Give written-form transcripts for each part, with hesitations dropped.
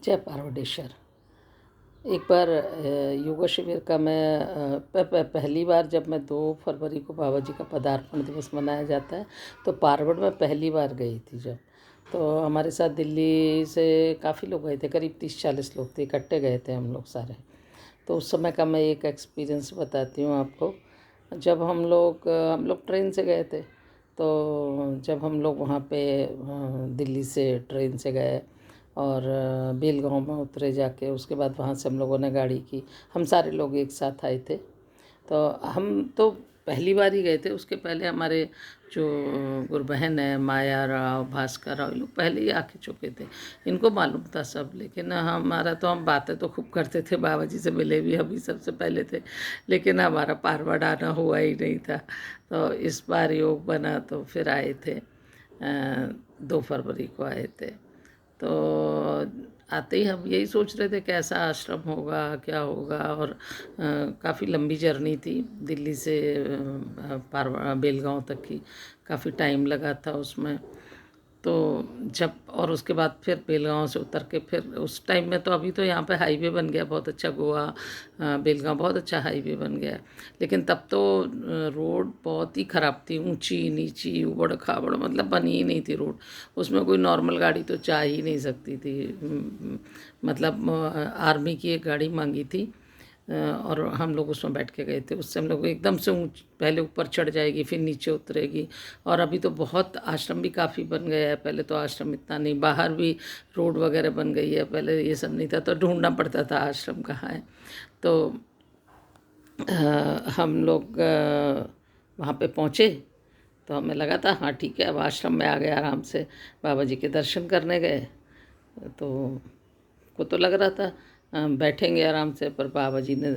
जय पार्वडेश्वर। एक बार योगा शिविर का मैं पहली बार जब मैं 2 फरवरी को बाबा जी का पदार्पण दिवस मनाया जाता है तो पार्वण में पहली बार गई थी जब। तो हमारे साथ दिल्ली से काफ़ी लोग गए थे, करीब 30-40 लोग थे, इकट्ठे गए थे हम लोग सारे। तो उस समय का मैं एक एक्सपीरियंस बताती हूँ आपको। जब हम लोग ट्रेन से गए थे, तो जब हम लोग वहाँ पे दिल्ली से ट्रेन से गए और बेलगांव में उतरे जाके, उसके बाद वहाँ से हम लोगों ने गाड़ी की। हम सारे लोग एक साथ आए थे। तो हम तो पहली बार ही गए थे। उसके पहले हमारे जो गुरबहन है माया राव, भास्कर राव, ये लोग पहले ही आके चुके थे, इनको मालूम था सब। लेकिन हमारा तो, हम बातें तो खूब करते थे, बाबा जी से मिले भी हम ही सबसे पहले थे, लेकिन हमारा पारवड़ आना हुआ ही नहीं था। तो इस बार योग बना तो फिर आए थे, 2 फरवरी को आए थे। तो आते ही हम यही सोच रहे थे कैसा आश्रम होगा, क्या होगा। और काफ़ी लंबी जर्नी थी दिल्ली से बेलगांव तक की, काफ़ी टाइम लगा था उसमें। तो जब, और उसके बाद फिर बेलगांव से उतर के फिर उस टाइम में, तो अभी तो यहाँ पे हाईवे बन गया बहुत अच्छा, गोवा बेलगांव बहुत अच्छा हाईवे बन गया। लेकिन तब तो रोड बहुत ही ख़राब थी, ऊंची नीची उबड़ खाबड़, मतलब बनी ही नहीं थी रोड। उसमें कोई नॉर्मल गाड़ी तो जा ही नहीं सकती थी। मतलब आर्मी की एक गाड़ी मांगी थी, और हम लोग उसमें बैठ के गए थे। उससे हम लोग एकदम से पहले ऊपर चढ़ जाएगी, फिर नीचे उतरेगी। और अभी तो बहुत आश्रम भी काफ़ी बन गया है, पहले तो आश्रम इतना नहीं, बाहर भी रोड वगैरह बन गई है, पहले ये सब नहीं था, तो ढूंढना पड़ता था आश्रम कहाँ है। तो हम लोग वहाँ पे पहुँचे, तो हमें लगा था हाँ ठीक है, अब आश्रम में आ गए, आराम से बाबा जी के दर्शन करने गए। तो को तो लग रहा था बैठेंगे आराम से, पर बाबा जी ने,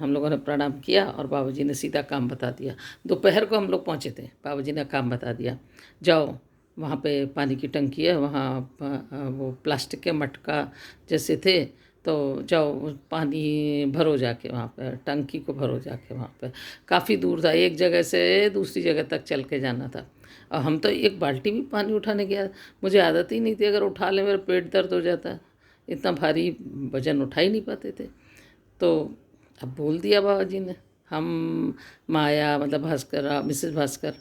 हम लोगों ने प्रणाम किया और बाबा जी ने सीधा काम बता दिया। दोपहर को हम लोग पहुँचे थे, बाबा जी ने काम बता दिया, जाओ वहाँ पे पानी की टंकी है, वहाँ वो प्लास्टिक के मटका जैसे थे, तो जाओ पानी भरो जाके वहाँ पे, टंकी को भरो जाके वहाँ पे। काफ़ी दूर था, एक जगह से दूसरी जगह तक चल के जाना था। और हम तो एक बाल्टी भी पानी उठाने गया, मुझे आदत ही नहीं थी, अगर उठा ले मेरा पेट दर्द हो जाता, इतना भारी वजन उठा ही नहीं पाते थे। तो अब बोल दिया बाबा जी ने, हम माया, मतलब भास्कर, मिसेस भास्कर,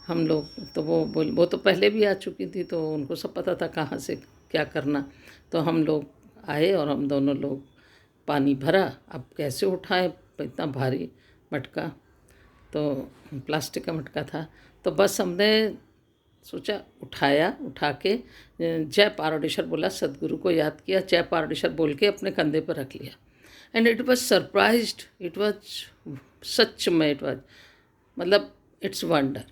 हम लोग तो वो तो पहले भी आ चुकी थी, तो उनको सब पता था कहाँ से क्या करना। तो हम लोग आए और हम दोनों लोग पानी भरा। अब कैसे उठाएं इतना भारी मटका, तो प्लास्टिक का मटका था। तो बस हमने सोचा, उठाया, उठा के जय पारडेश्वर बोला, सदगुरु को याद किया, जय पारडेश्वर बोल के अपने कंधे पर रख लिया। And it was surprised, it was, सच में इट वॉज, मतलब इट्स वंडर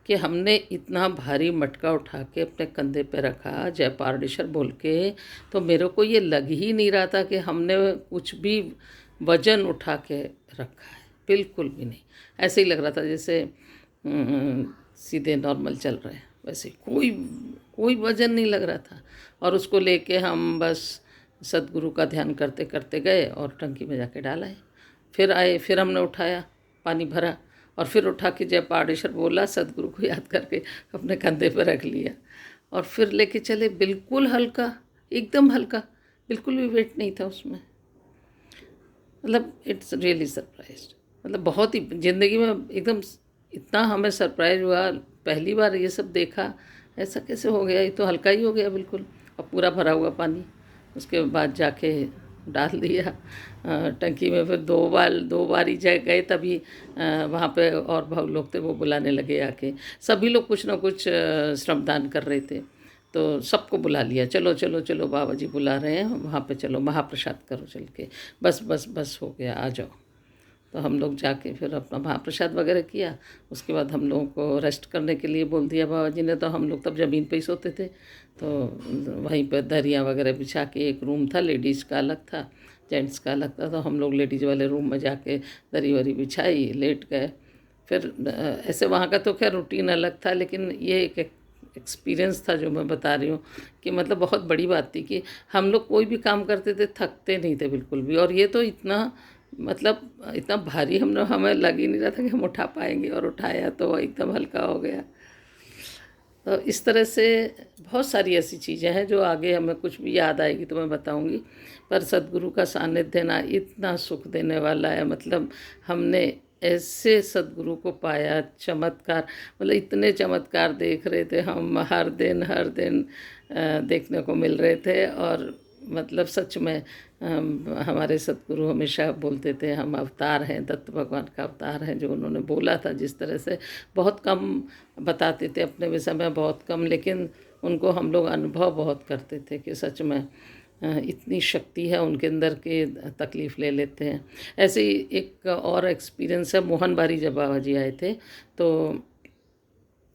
कि हमने इतना भारी मटका उठा के अपने कंधे पे रखा जय पारडेश्वर बोल के। तो मेरे को ये लग ही नहीं रहा था कि हमने कुछ भी वजन उठा के रखा है, बिल्कुल भी नहीं। ऐसे ही लग रहा था जैसे सीधे नॉर्मल चल रहे हैं, वैसे कोई कोई वजन नहीं लग रहा था। और उसको लेके हम बस सदगुरु का ध्यान करते करते गए और टंकी में जाके डाला। फिर आए, फिर हमने उठाया, पानी भरा, और फिर उठा के जय पारडेश्वर बोला, सदगुरु को याद करके अपने कंधे पर रख लिया, और फिर लेके चले। बिल्कुल हल्का, एकदम हल्का, बिल्कुल भी वेट नहीं था उसमें। मतलब इट्स रियली सरप्राइज्ड, मतलब बहुत ही ज़िंदगी में एकदम इतना हमें सरप्राइज हुआ, पहली बार ये सब देखा। ऐसा कैसे हो गया, ये तो हल्का ही हो गया बिल्कुल, और पूरा भरा हुआ पानी। उसके बाद जाके डाल दिया टंकी में। फिर दो बार ही गए, तभी वहाँ पे और बहुत लोग थे, वो बुलाने लगे आके। सभी लोग कुछ ना कुछ श्रमदान कर रहे थे, तो सबको बुला लिया, चलो चलो चलो बाबा जी बुला रहे हैं वहाँ पे, चलो महाप्रसाद करो चल के, बस बस बस हो गया, आ जाओ। तो हम लोग जाके फिर अपना महाप्रसाद वगैरह किया। उसके बाद हम लोगों को रेस्ट करने के लिए बोल दिया बाबा जी ने। तो हम लोग तब ज़मीन पे ही सोते थे, तो वहीं पर दरियाँ वगैरह बिछा के, एक रूम था लेडीज़ का अलग था, जेंट्स का अलग था, तो हम लोग लेडीज़ वाले रूम में जाके दरी वरी बिछाई, लेट गए। फिर ऐसे वहाँ का तो खैर रूटीन अलग था, लेकिन ये एक एक्सपीरियंस था जो मैं बता रही हूँ, कि मतलब बहुत बड़ी बात थी कि हम लोग कोई भी काम करते थे थकते नहीं थे बिल्कुल भी। और ये तो इतना, मतलब इतना भारी हमें लग ही नहीं रहा था कि हम उठा पाएंगे, और उठाया तो एकदम हल्का हो गया। तो इस तरह से बहुत सारी ऐसी चीज़ें हैं जो आगे हमें कुछ भी याद आएगी तो मैं बताऊंगी। पर सदगुरु का सानिध्य ना इतना सुख देने वाला है, मतलब हमने ऐसे सदगुरु को पाया, चमत्कार, मतलब इतने चमत्कार देख रहे थे हम, हर दिन देखने को मिल रहे थे। और मतलब सच में हमारे सतगुरु हमेशा बोलते थे हम अवतार हैं, दत्त भगवान का अवतार हैं, जो उन्होंने बोला था जिस तरह से। बहुत कम बताते थे अपने विषय में, बहुत कम, लेकिन उनको हम लोग अनुभव बहुत करते थे कि सच में इतनी शक्ति है उनके अंदर के तकलीफ़ ले लेते हैं। ऐसे ही एक और एक्सपीरियंस है, मोहन बारी जब बाबा जी आए थे, तो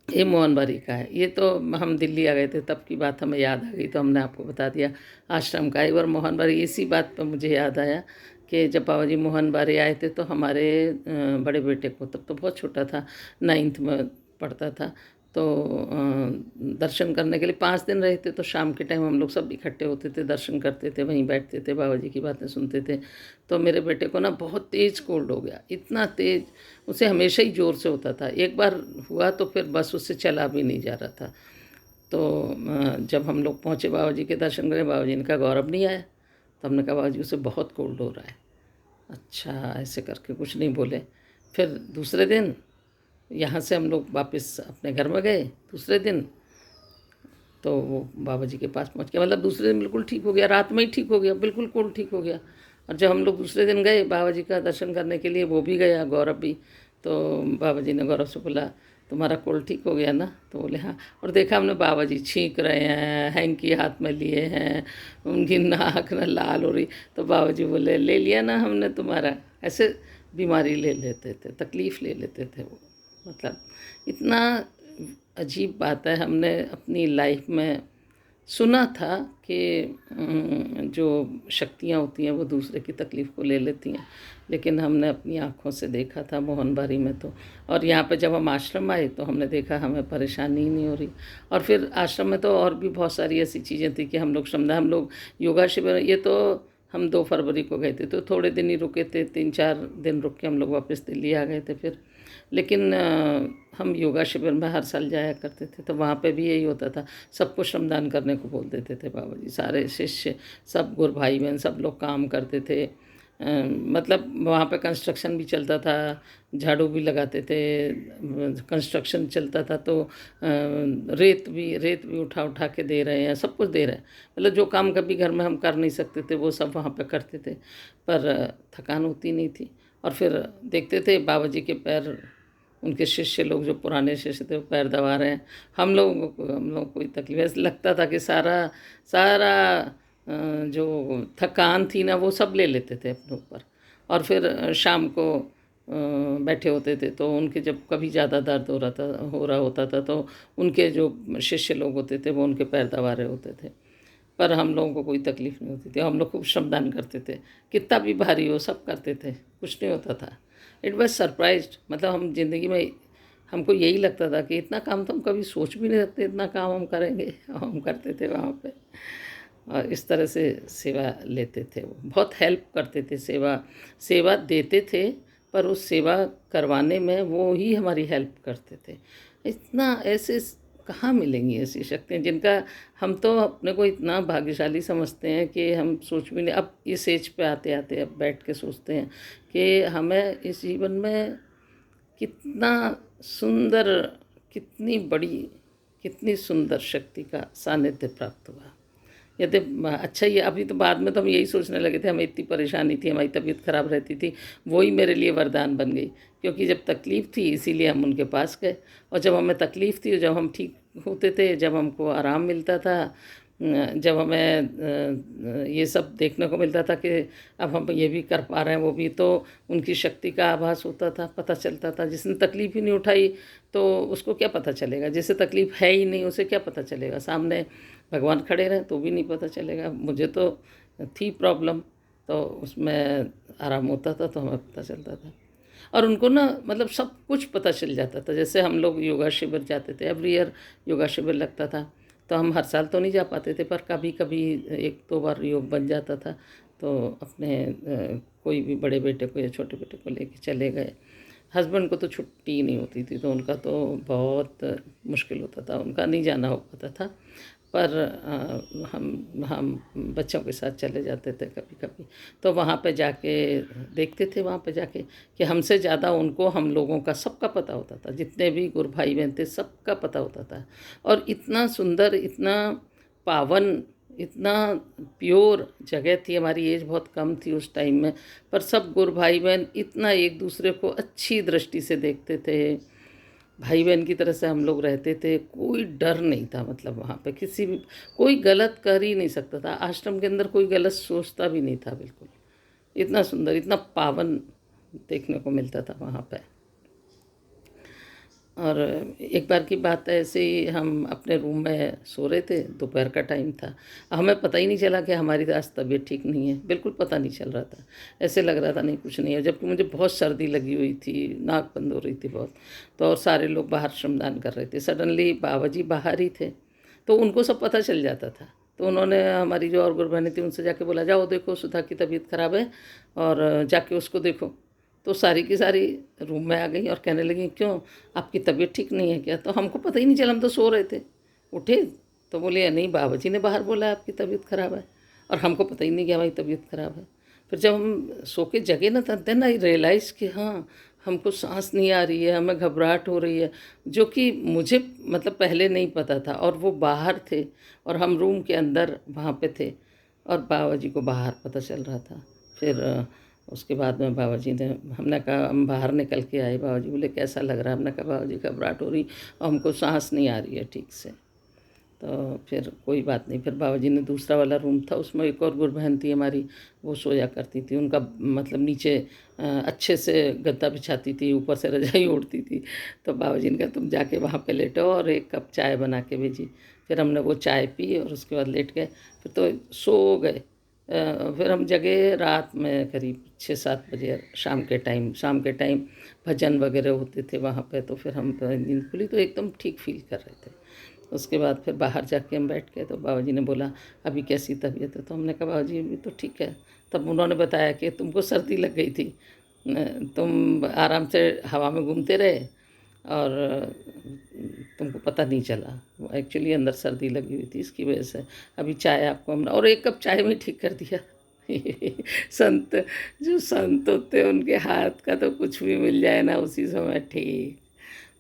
ये मोहन बारी का है। ये तो हम दिल्ली आ गए थे तब की बात हमें याद आ गई, तो हमने आपको बता दिया आश्रम का। एक बार मोहन बारी, इसी बात पर मुझे याद आया कि जब बाबा जी मोहन बारी आए थे तो हमारे बड़े बेटे को, तब तो बहुत छोटा था, 9th में पढ़ता था, तो दर्शन करने के लिए 5 दिन रहे थे। तो शाम के टाइम हम लोग सब इकट्ठे होते थे, दर्शन करते थे, वहीं बैठते थे, बाबा जी की बातें सुनते थे। तो मेरे बेटे को ना बहुत तेज़ कोल्ड हो गया, इतना तेज़, उसे हमेशा ही ज़ोर से होता था। एक बार हुआ तो फिर बस उससे चला भी नहीं जा रहा था। तो जब हम लोग पहुँचे बाबा जी के दर्शन करें, बाबा जी ने कहा गौरव नहीं आया। तो हमने कहा बाबा जी उसे बहुत कोल्ड हो रहा है। अच्छा, ऐसे करके कुछ नहीं बोले। फिर दूसरे दिन यहाँ से हम लोग वापस अपने घर में गए। दूसरे दिन तो वो बाबा जी के पास पहुँच गया, मतलब दूसरे दिन बिल्कुल ठीक हो गया, रात में ही ठीक हो गया, बिल्कुल कोल्ड ठीक हो गया। और जब हम लोग दूसरे दिन गए बाबा जी का दर्शन करने के लिए, वो भी गया, गौरव भी। तो बाबा जी ने गौरव से बोला तुम्हारा कोल्ड ठीक हो गया ना? तो बोले हाँ। और देखा हमने बाबा जी छींक रहे हैं, हैंकी हाथ में लिए हैं, उनकी नाक ना लाल हो रही। तो बाबा जी बोले ले लिया ना हमने तुम्हारा। ऐसे बीमारी ले लेते थे, तकलीफ़ ले लेते थे वो। मतलब इतना अजीब बात है, हमने अपनी लाइफ में सुना था कि जो शक्तियाँ होती हैं वो दूसरे की तकलीफ़ को ले लेती हैं, लेकिन हमने अपनी आँखों से देखा था मोहन बारी में तो। और यहाँ पे जब हम आश्रम आए तो हमने देखा हमें परेशानी ही नहीं हो रही। और फिर आश्रम में तो और भी बहुत सारी ऐसी चीज़ें थी कि हम लोग योगा शिविर, ये तो हम 2 फरवरी को गए थे, तो थोड़े दिन ही रुके थे, 3-4 दिन रुक के हम लोग वापस दिल्ली आ गए थे फिर। लेकिन हम योगा शिविर में हर साल जाया करते थे, तो वहाँ पे भी यही होता था, सबको श्रमदान करने को बोल देते थे बाबा जी। सारे शिष्य, सब गुरु भाई बहन, सब लोग काम करते थे। मतलब वहाँ पे कंस्ट्रक्शन भी चलता था, झाड़ू भी लगाते थे, कंस्ट्रक्शन चलता था, तो रेत भी उठा उठा के दे रहे हैं, सब कुछ दे रहे हैं। मतलब जो काम कभी घर में हम कर नहीं सकते थे वो सब वहाँ पे करते थे, पर थकान होती नहीं थी। और फिर देखते थे बाबा जी के पैर, उनके शिष्य लोग जो पुराने शिष्य थे वो पैर दबा रहे हैं, हम लोगों को कोई तकलीफ, ऐसा लगता था कि सारा सारा जो थकान थी ना वो सब ले लेते थे अपने ऊपर। और फिर शाम को बैठे होते थे, तो उनके जब कभी ज़्यादा दर्द हो रहा होता था तो उनके जो शिष्य लोग होते थे वो उनके पैर दबा रहे होते थे। पर हम लोगों को कोई तकलीफ़ नहीं होती थी, हम लोग खूब श्रमदान करते थे, कितना भी भारी हो सब करते थे, कुछ नहीं होता था। इट वॉज सरप्राइज्ड, मतलब हम ज़िंदगी में हमको यही लगता था कि इतना काम तो हम कभी सोच भी नहीं सकते, इतना काम हम करेंगे। हम करते थे वहाँ पे। और इस तरह से सेवा लेते थे, वो बहुत हेल्प करते थे, सेवा सेवा देते थे, पर उस सेवा करवाने में वो ही हमारी हेल्प करते थे। इतना ऐसे कहाँ मिलेंगी ऐसी शक्तियाँ जिनका हम तो अपने को इतना भाग्यशाली समझते हैं कि हम सोच भी नहीं, अब इस एज पे आते आते अब बैठ के सोचते हैं कि हमें इस जीवन में कितना सुंदर, कितनी बड़ी, कितनी सुंदर शक्ति का सानिध्य प्राप्त हुआ। यदि अच्छा, ये अभी तो बाद में तो हम यही सोचने लगे थे, हमें इतनी परेशानी थी, हमारी तबीयत खराब रहती थी, वही मेरे लिए वरदान बन गई। क्योंकि जब तकलीफ़ थी इसीलिए हम उनके पास गए, और जब हमें तकलीफ़ थी, जब हम ठीक होते थे, जब हमको आराम मिलता था, जब हमें ये सब देखने को मिलता था कि अब हम ये भी कर पा रहे हैं, वो भी, तो उनकी शक्ति का आभास होता था, पता चलता था। जिसने तकलीफ़ ही नहीं उठाई तो उसको क्या पता चलेगा, जिसे तकलीफ़ है ही नहीं उसे क्या पता चलेगा, सामने भगवान खड़े रहें तो भी नहीं पता चलेगा। मुझे तो थी प्रॉब्लम, तो उसमें आराम होता था तो हमें पता चलता था। और उनको ना मतलब सब कुछ पता चल जाता था। जैसे हम लोग योगा शिविर जाते थे, एवरी ईयर योगा शिविर लगता था, तो हम हर साल तो नहीं जा पाते थे, पर कभी कभी 1-2 बार योग बन जाता था, तो अपने कोई भी बड़े बेटे को या छोटे बेटे को लेके चले गए। हस्बैंड को तो छुट्टी ही नहीं होती थी, तो उनका तो बहुत मुश्किल होता था, उनका नहीं जाना हो पाता था। पर हम बच्चों के साथ चले जाते थे कभी कभी, तो वहाँ पे जाके देखते थे, वहाँ पे जाके कि हमसे ज़्यादा उनको हम लोगों का सबका पता होता था, जितने भी गुरु भाई बहन थे सबका पता होता था। और इतना सुंदर, इतना पावन, इतना प्योर जगह थी। हमारी एज बहुत कम थी उस टाइम में, पर सब गुरु भाई बहन इतना एक दूसरे को अच्छी दृष्टि से देखते थे, भाई बहन की तरह से हम लोग रहते थे। कोई डर नहीं था, मतलब वहाँ पे किसी भी कोई गलत कर ही नहीं सकता था। आश्रम के अंदर कोई गलत सोचता भी नहीं था बिल्कुल। इतना सुंदर, इतना पावन देखने को मिलता था वहाँ पे। और एक बार की बात है, ऐसे ही हम अपने रूम में सो रहे थे, दोपहर का टाइम था। हमें पता ही नहीं चला कि हमारी आज तबीयत ठीक नहीं है, बिल्कुल पता नहीं चल रहा था। ऐसे लग रहा था नहीं कुछ नहीं है, जबकि मुझे बहुत सर्दी लगी हुई थी, नाक बंद हो रही थी बहुत। तो और सारे लोग बाहर श्रमदान कर रहे थे, सडनली बाबा जी बाहर ही थे, तो उनको सब पता चल जाता था। तो उन्होंने, हमारी जो और गुरबानी थी, उनसे जाके बोला, जाओ देखो सुधा की तबीयत ख़राब है और जाके उसको देखो। तो सारी की सारी रूम में आ गई और कहने लगी, क्यों, आपकी तबीयत ठीक नहीं है क्या? तो हमको पता ही नहीं चला, हम तो सो रहे थे। उठे तो बोले, नहीं बाबा जी ने बाहर बोला है आपकी तबीयत ख़राब है, और हमको पता ही नहीं कि हमारी तबीयत ख़राब है। फिर जब हम सो के जगे ना, तब देन आई रियलाइज़ कि हाँ, हमको सांस नहीं आ रही है, हमें घबराहट हो रही है, जो कि मुझे मतलब पहले नहीं पता था। और वो बाहर थे और हम रूम के अंदर वहाँ पे थे, और बाबा जी को बाहर पता चल रहा था। फिर उसके बाद में बाबा जी ने, हमने कहा, हम बाहर निकल के आए, बाबा जी बोले कैसा लग रहा है? हमने कहा बाबा जी घबराहट हो रही और हमको सांस नहीं आ रही है ठीक से। तो फिर कोई बात नहीं, फिर बाबा जी ने दूसरा वाला रूम था, उसमें एक और गुरु बहन थी हमारी, वो सोया करती थी। उनका मतलब नीचे अच्छे से गद्दा बिछाती थी, ऊपर से रजाई ओढ़ती थी। तो बाबा जी ने कहा तुम जाके वहाँ पे लेटो, और एक कप चाय बना के भेजी। फिर हमने वो चाय पी और उसके बाद लेट गए, फिर तो सो गए। फिर हम जगे रात में करीब 6-7 बजे, शाम के टाइम भजन वगैरह होते थे वहाँ पे। तो फिर हम नींद खुली तो एकदम ठीक फील कर रहे थे। उसके बाद फिर बाहर जाके हम बैठ गए, तो बाबा जी ने बोला अभी कैसी तबीयत है? तो हमने कहा बाबा जी अभी तो ठीक है। तब उन्होंने बताया कि तुमको सर्दी लग गई थी, तुम आराम से हवा में घूमते रहे और तुमको पता नहीं चला, एक्चुअली अंदर सर्दी लगी हुई थी, इसकी वजह से अभी चाय आपको हमने, और एक कप चाय में ठीक कर दिया। संत, जो संत होते हैं उनके हाथ का तो कुछ भी मिल जाए ना उसी समय ठीक।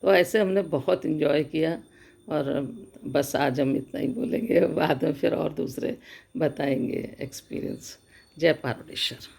तो ऐसे हमने बहुत इन्जॉय किया। और बस आज हम इतना ही बोलेंगे, बाद में फिर और दूसरे बताएंगे एक्सपीरियंस। जय पार्वतीश्वर।